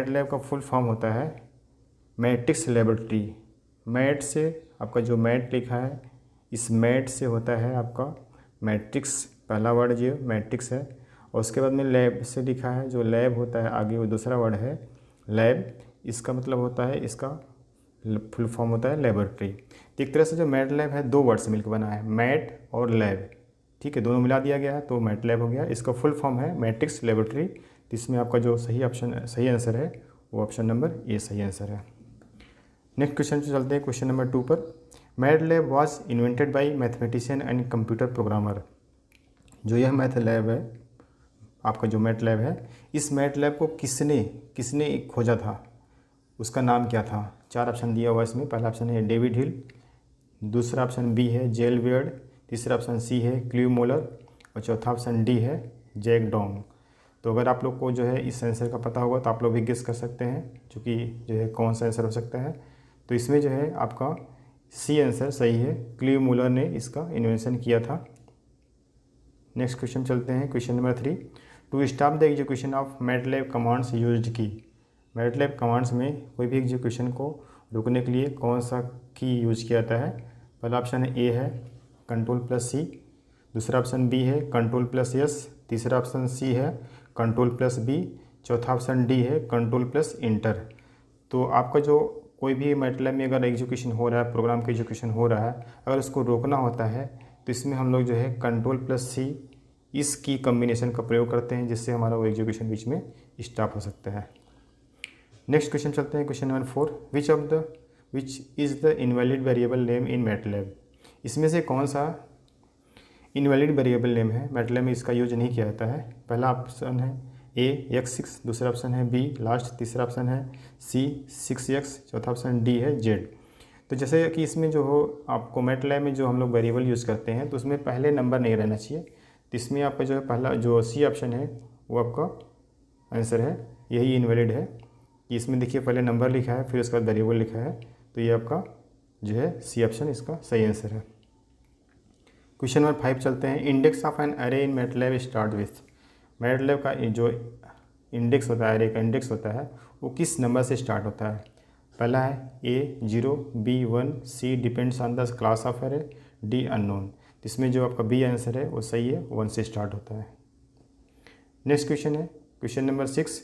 Mat lab का full form होता है मैट्रिक्स लेबोरेटरी। मैट से आपका जो मैट लिखा है, इस मैट से होता है आपका मैट्रिक्स, पहला वर्ड जो मैट्रिक्स है, और उसके बाद में लैब से लिखा है, जो लैब होता है आगे वो दूसरा वर्ड है लैब, इसका मतलब होता है, इसका फुल फॉर्म होता है लेबोरेटरी। तो एक तरह से जो मैट लैब है दो वर्ड से मिलकर बना है, मैट और लैब, ठीक है, दोनों मिला दिया गया है तो मैट लैब हो गया। इसका फुल फॉर्म है मैट्रिक्स लेबोरेटरी। तो इसमें आपका जो सही आंसर है वो ऑप्शन नंबर ए सही आंसर है। नेक्स्ट क्वेश्चन पे चलते हैं, क्वेश्चन नंबर 2 पर। MATLAB was invented by mathematician and computer programmer. जो यह मैथ लैब है, आपका जो मैट लैब है, इस मैट लैब को किसने खोजा था, उसका नाम क्या था? 4 ऑप्शन दिया हुआ है इसमें। पहला ऑप्शन है डेविड हिल, दूसरा ऑप्शन बी है जेल वेयर्ड, तीसरा ऑप्शन सी है क्ल्यू मोलर, और चौथा ऑप्शन डी है जैक डोंग। तो अगर आप लोग को जो है इस आंसर का पता होगा तो आप लोग भी गेस कर सकते हैं क्योंकि जो है कौन सा आंसर हो सकता है। तो इसमें जो है आपका सी आंसर सही है, क्ल्यू मोलर ने इसका इन्वेंशन किया था। नेक्स्ट क्वेश्चन चलते हैं, question number 3। To stop the execution of MATLAB commands used की। मैटलैब कमांड्स में कोई भी एग्जीक्यूशन को रोकने के लिए कौन सा की यूज किया जाता है? पहला ऑप्शन ए है Ctrl+C, दूसरा ऑप्शन बी है Ctrl+S, तीसरा ऑप्शन सी है Ctrl+B, चौथा ऑप्शन डी है Ctrl+Enter। तो आपका जो कोई भी मैटलैब में अगर एग्जीक्यूशन हो रहा है, प्रोग्राम का एग्जीक्यूशन हो रहा है, अगर उसको रोकना होता है तो इसमें हम लोग जो है Ctrl+C इस की कम्बिनेशन का प्रयोग करते हैं, जिससे हमारा वो एग्जीक्यूशन बीच में स्टॉप हो सकता है। नेक्स्ट क्वेश्चन चलते हैं, question number 4। Which is the invalid variable name in MATLAB. इसमें से कौन सा इनवैलिड वेरिएबल नेम है, मैटलैब में इसका यूज नहीं किया जाता है? पहला ऑप्शन है ए x6, दूसरा ऑप्शन है बी लास्ट, तीसरा ऑप्शन है सी 6x, चौथा ऑप्शन डी है z। तो जैसे कि इसमें जो हो आपको मैटलैब में जो हम लोग वेरिएबल यूज़ करते हैं तो उसमें पहले नंबर नहीं रहना चाहिए। तो इसमें आपका जो है पहला जो सी ऑप्शन है वो आपका आंसर है, यही इनवैलिड है कि इसमें देखिए पहले नंबर लिखा है फिर उसके बाद वेरिएबल लिखा है, तो ये आपका जो है सी ऑप्शन इसका सही आंसर है। क्वेश्चन नंबर 5 चलते हैं। इंडेक्स ऑफ एन अरे इन मैटलैब स्टार्ट विथ। मैटलैब का जो इंडेक्स होता है, अरे का इंडेक्स होता है, वो किस नंबर से स्टार्ट होता है? पहला है A 0, B 1, C depends on the class of अरे, डी अननोन। इसमें जो आपका बी आंसर है वो सही है, 1 से स्टार्ट होता है। नेक्स्ट क्वेश्चन है question number 6।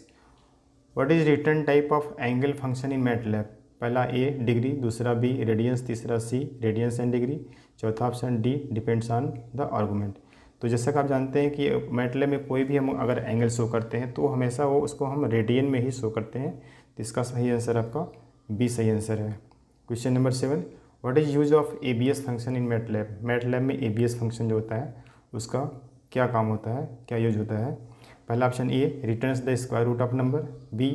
What is return type of angle function in MATLAB? पहला ए डिग्री, दूसरा बी रेडियंस, तीसरा सी रेडियंस एंड डिग्री, चौथा option D depends on the argument. तो जैसा कि आप जानते हैं कि मैटलैब में कोई भी हम अगर एंगल शो करते हैं तो हमेशा वो उसको हम रेडियन में ही शो करते हैं, तो इसका सही आंसर आपका बी सही आंसर है। Question number 7। What is use of ABS function in MATLAB? MATLAB में ABS फंक्शन जो होता है उसका क्या काम होता है, क्या यूज होता है? पहला option A returns the square root of number, B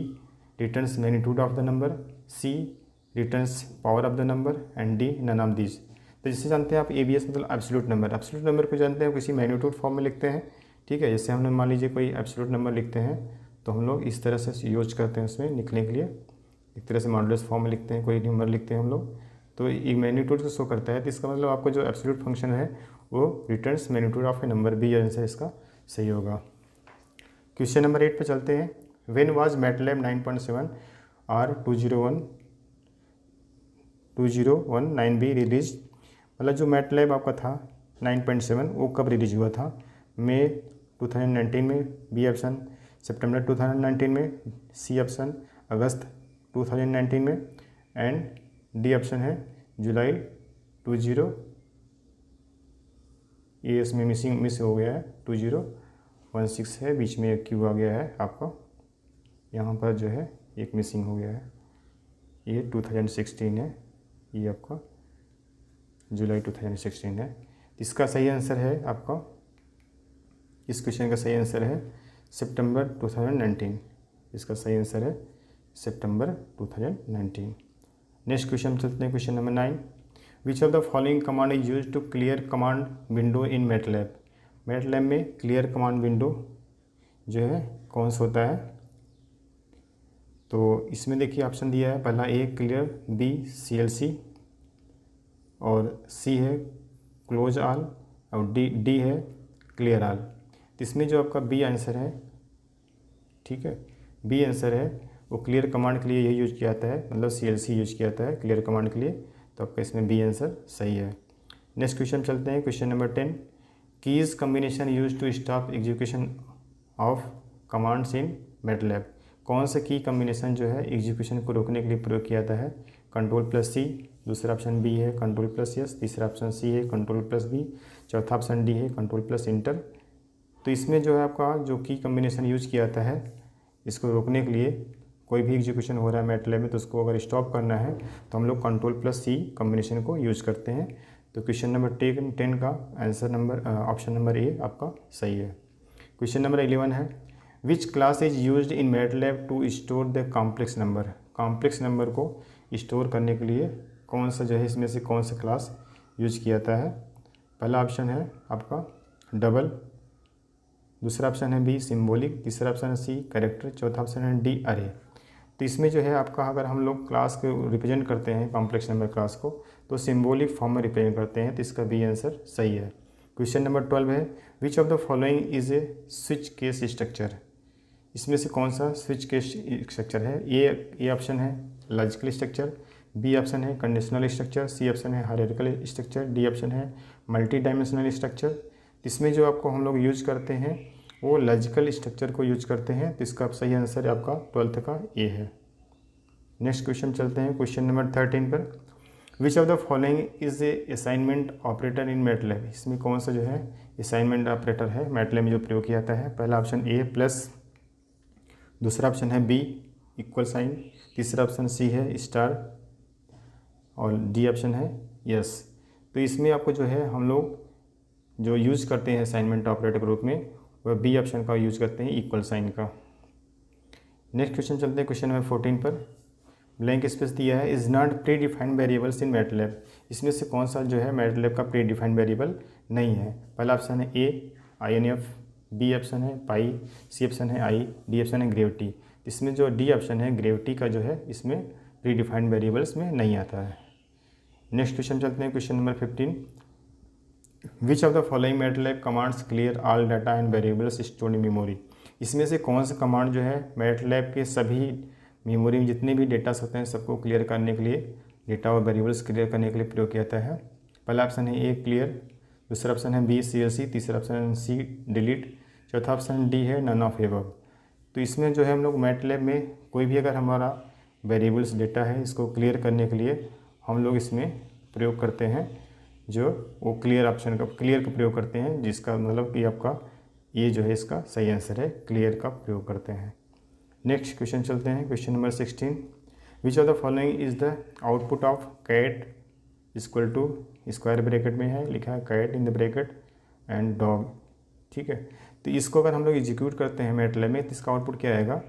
returns magnitude of the number, C returns power of the number and D none of this. तो जैसे जानते हैं आप ABS मतलब एब्सोल्यूट नंबर, एब्सोल्यूट नंबर को जानते हैं किसी मैग्नीट्यूड फॉर्म में लिखते हैं, ठीक है। जैसे हमने मान लीजिए कोई एब्सोल्यूट नंबर लिखते हैं तो हम लोग इस तरह से यूज करते हैं उसमें लिखने के लिए, एक तरह से मॉडुलस फॉर्म में लिखते हैं, कोई नंबर लिखते हैं हम लोग तो एक मैग्नीट्यूड से शो करता है, तो इसका मतलब आपको जो एब्सोल्यूट फंक्शन है वो returns magnitude of a number, B answer इसका सही होगा। क्वेश्चन नंबर 8 पे चलते हैं। व्हेन वाज मैटलैब 9.7 और 2019B रिलीज? मतलब जो मैटलैब आपका था 9.7 वो कब रिलीज हुआ था? मई 2019 में, बी ऑप्शन सितंबर 2019 में, सी ऑप्शन अगस्त 2019 में एंड डी ऑप्शन है जुलाई 20। ये इसमें मिस हो गया है, 2016 है, बीच में एक क्यू आ गया है आपका, यहाँ पर जो है एक मिसिंग हो गया है, ये 2016 है, ये आपका जुलाई 2016 है। इसका सही आंसर है आपका, इस क्वेश्चन का सही आंसर है सितंबर 2019, इसका सही आंसर है सितंबर 2019। नेक्स्ट क्वेश्चन चलते हैं, question number 9। Which of the following command is use to clear command window in MATLAB? MATLAB में क्लियर कमांड विंडो जो है कौन सा होता है? तो इसमें देखिए ऑप्शन दिया है, पहला ए क्लियर, बी CLC और सी है क्लोज ऑल और डी है क्लियर ऑल। तो इसमें जो आपका बी आंसर है, ठीक है, बी आंसर है वो क्लियर कमांड के लिए यही यूज किया जाता है, मतलब CLC यूज किया जाता है क्लियर कमांड के लिए। तो आपका इसमें बी आंसर सही है। नेक्स्ट क्वेश्चन चलते हैं, question number 10। Keys combination use to stop execution of commands in MATLAB. कौन सा की कम्बिनेशन जो है एग्जीक्यूशन को रोकने के लिए प्रयोग किया जाता है? Ctrl+C, दूसरा ऑप्शन बी है Ctrl+S, तीसरा ऑप्शन सी है Ctrl+V, चौथा ऑप्शन डी है Ctrl+Enter। तो इसमें जो है आपका जो की कम्बिनेशन यूज किया जाता है इसको रोकने के लिए, कोई भी एग्जीक्यूशन हो रहा है मैटलैब में तो उसको अगर स्टॉप करना है तो हम लोग Ctrl+C कम्बिनेशन को यूज करते हैं। तो क्वेश्चन नंबर 10 का answer number option number A आपका सही है। क्वेश्चन नंबर 11 है, which class is used in MATLAB to store the complex number. Complex number को स्टोर करने के लिए कौन सा जो है इसमें से कौन सा क्लास यूज किया जाता है? पहला ऑप्शन है आपका डबल, दूसरा ऑप्शन है बी सिम्बॉलिक, तीसरा ऑप्शन है सी कैरेक्टर, चौथा ऑप्शन है डी अरे। तो इसमें जो है आपका अगर हम लोग क्लास को रिप्रेजेंट करते हैं कॉम्प्लेक्स नंबर क्लास को तो सिम्बॉलिक फॉर्म में रिप्रेजेंट करते हैं, तो इसका बी आंसर सही है। क्वेश्चन नंबर 12 है, विच of the following is a switch case structure. इसमें से कौन सा स्विच केस स्ट्रक्चर है? ए ऑप्शन है लॉजिकल स्ट्रक्चर, बी ऑप्शन है कंडीशनल स्ट्रक्चर, सी ऑप्शन है हायरार्किकल स्ट्रक्चर, डी ऑप्शन है मल्टी डायमेंशनल स्ट्रक्चर। इसमें जो आपको हम लोग यूज करते हैं वो लॉजिकल स्ट्रक्चर को यूज करते हैं, तो इसका सही आंसर आपका 12th का ए है। नेक्स्ट क्वेश्चन चलते हैं, क्वेश्चन नंबर 13 पर, विच of the following is a assignment operator in MATLAB. इसमें कौन सा जो है असाइनमेंट ऑपरेटर है मैटलैब में जो प्रयोग किया जाता है? पहला ऑप्शन ए प्लस, दूसरा ऑप्शन है बी इक्वल साइन, तीसरा ऑप्शन सी है स्टार और डी ऑप्शन है यस। तो इसमें आपको जो है हम लोग जो यूज़ करते हैं असाइनमेंट ऑपरेटर के रूप में वह बी ऑप्शन का यूज़ करते हैं इक्वल साइन का। नेक्स्ट क्वेश्चन चलते हैं क्वेश्चन नंबर 14 पर, ब्लैंक स्पेस दिया है, is not pre defined variables in MATLAB. इसमें से कौन सा जो है मैटलैब का प्री डिफाइंड वेरिएबल नहीं है? पहला ऑप्शन है ए INF, बी ऑप्शन है पाई, सी ऑप्शन है आई, डी ऑप्शन है ग्रेविटी। इसमें जो डी ऑप्शन है ग्रेविटी का जो है इसमें प्री डिफाइंड वेरिएबल्स में नहीं आता है। नेक्स्ट क्वेश्चन चलते हैं question number 15, which of the following MATLAB commands clear all data and variables stored in memory. इसमें से कौन सा कमांड जो है मैटलैब के सभी मेमोरी में जितने भी डेटास होते हैं सबको क्लियर करने के लिए, डेटा और वेरिएबल्स क्लियर करने के लिए प्रयोग किया जाता है? पहला ऑप्शन है ए क्लियर, दूसरा ऑप्शन है बी CLC, तीसरा ऑप्शन है सी डिलीट, चौथा ऑप्शन डी है नन ऑफ एबव। तो इसमें जो है हम लोग मैटलैब में कोई भी अगर हमारा वेरिएबल्स डेटा है इसको क्लियर करने के लिए हम लोग इसमें प्रयोग करते हैं जो वो क्लियर ऑप्शन का क्लियर का प्रयोग करते हैं, जिसका मतलब कि आपका ये जो है इसका सही आंसर है, क्लियर का प्रयोग करते हैं। नेक्स्ट क्वेश्चन चलते हैं question number 16, which of the following is the output of cat equal to, square bracket में है लिखा है cat in the bracket and dog, ठीक है। तो इसको अगर हम लोग एग्जीक्यूट करते हैं मैटलैब में तो इसका आउटपुट क्या आएगा?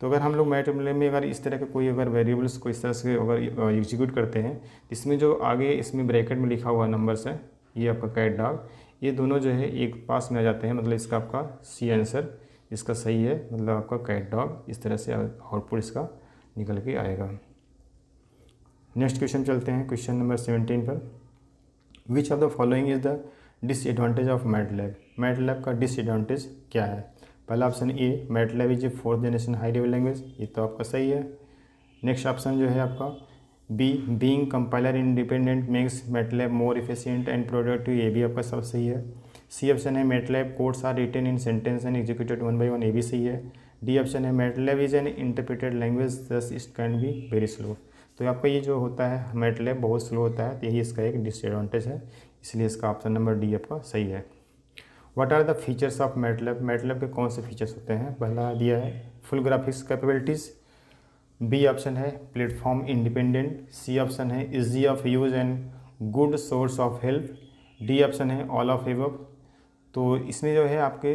तो अगर हम लोग मैटलैब में अगर इस तरह के कोई अगर वेरिएबल्स को इस तरह से अगर एग्जीक्यूट करते हैं, इसमें जो आगे इसमें ब्रैकेट में लिखा हुआ नंबर्स है ये आपका कैट डॉग, ये दोनों जो है एक पास में आ जाते हैं, मतलब इसका आपका सी आंसर इसका सही है, मतलब आपका कैट डॉग इस तरह से आउटपुट इसका निकल के आएगा। नेक्स्ट क्वेश्चन चलते हैं क्वेश्चन नंबर 17 पर, विच of the following is the disadvantage of MATLAB. MATLAB का डिसएडवांटेज क्या है? पहला option A MATLAB is a 4th generation high level language, ये तो आपका सही है। नेक्स्ट ऑप्शन जो है आपका B being compiler independent makes MATLAB more efficient and productive, ये भी आपका सब सही है। सी ऑप्शन है MATLAB codes are written in sentence and executed 1 by 1, ये भी सही है। डी ऑप्शन है MATLAB is an interpreted language thus it can be very slow. तो आपका ये जो होता है मैटलैब बहुत स्लो होता है, तो यही इसका एक डिसएडवांटेज है, इसलिए इसका ऑप्शन नंबर डी आपका सही है। What are the features of MATLAB. MATLAB के कौन से फीचर्स होते हैं? पहला दिया है full graphics capabilities, B option है प्लेटफॉर्म इंडिपेंडेंट, सी ऑप्शन है easy of use and good source of help, D option है ऑल ऑफ एबव। तो इसमें जो है आपके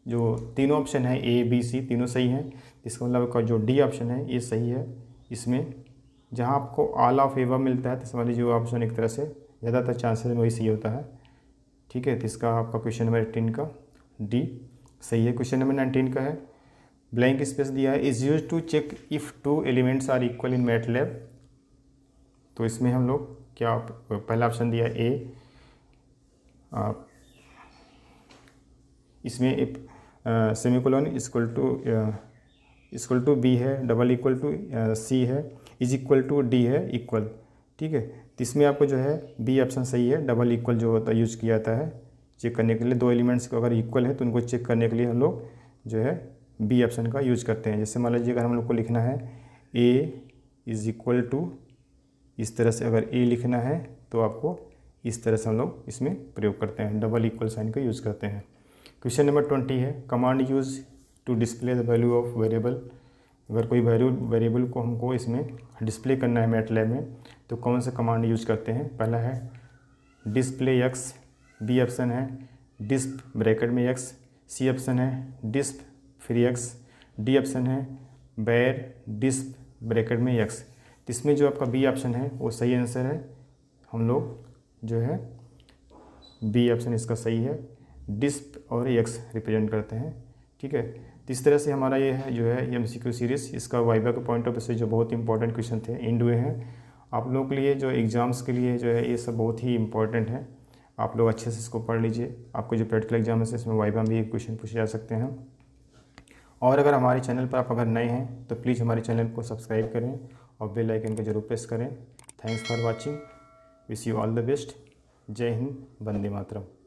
जो तीनों ऑप्शन है ए बी सी तीनों सही हैं, इसका मतलब का जो डी ऑप्शन है ये सही है। इसमें जहाँ आपको ऑल ऑफ एबव मिलता है तो समझ लीजिए वो ऑप्शन एक तरह से ज़्यादातर चांसेस में वही सही होता है, ठीक है। तो इसका आपका क्वेश्चन नंबर 18 का डी सही है। क्वेश्चन नंबर 19 का है ब्लैंक स्पेस दिया है is use to check if 2 elements are equal in MATLAB. तो इसमें हम लोग क्या पहला ऑप्शन दिया है ए, इसमें semicolon equal to equal to B है, डबल इक्वल टू सी है, इज इक्वल टू डी है इक्वल। ठीक है, तो इसमें आपको जो है बी ऑप्शन सही है। डबल इक्वल जो होता है यूज किया जाता है चेक करने के लिए, दो एलिमेंट्स को अगर इक्वल है तो उनको चेक करने के लिए हम लोग जो है बी ऑप्शन का यूज करते हैं। जैसे मान लीजिए अगर हम लोग को लिखना है ए इज़ इक्वल टू, इस तरह से अगर ए लिखना है तो आपको इस तरह से हम लोग इसमें प्रयोग करते हैं, डबल इक्वल साइन का यूज़ करते हैं। क्वेश्चन नंबर 20 है, command use to display the value of variable. अगर कोई वेरिएबल को हमको इसमें डिस्प्ले करना है मैटलैब में तो कौन सा कमांड यूज करते हैं। पहला है डिस्प्ले एक्स, बी ऑप्शन है डिस्प ब्रैकेट में एक्स, सी ऑप्शन है डिस्प फ्री एक्स, डी ऑप्शन है बैर डिस्प ब्रैकेट में एक्स। इसमें जो आपका बी ऑप्शन है वो सही आंसर है। हम लोग जो है बी ऑप्शन इसका सही है, डिस्प और एक्स रिप्रेजेंट करते हैं। ठीक है, तो इस तरह से हमारा ये है जो है MCQ सीरीज़, इसका वाइवा के पॉइंट ऑफ व्यू से जो बहुत इंपॉर्टेंट क्वेश्चन थे एंड हुए हैं। आप लोगों के लिए जो एग्ज़ाम्स के लिए जो है ये सब बहुत ही इंपॉर्टेंट है, आप लोग अच्छे से इसको पढ़ लीजिए। आपको जो प्रैक्टिकल एग्जाम है इसमें वाइवा में भी क्वेश्चन पूछे जा सकते हैं। और अगर हमारे चैनल पर आप अगर नए हैं तो प्लीज़ हमारे चैनल को सब्सक्राइब करें और बेल आइकन को जरूर प्रेस करें। Thanks for watching, wish you all the best. जय हिंद, वंदे मातरम।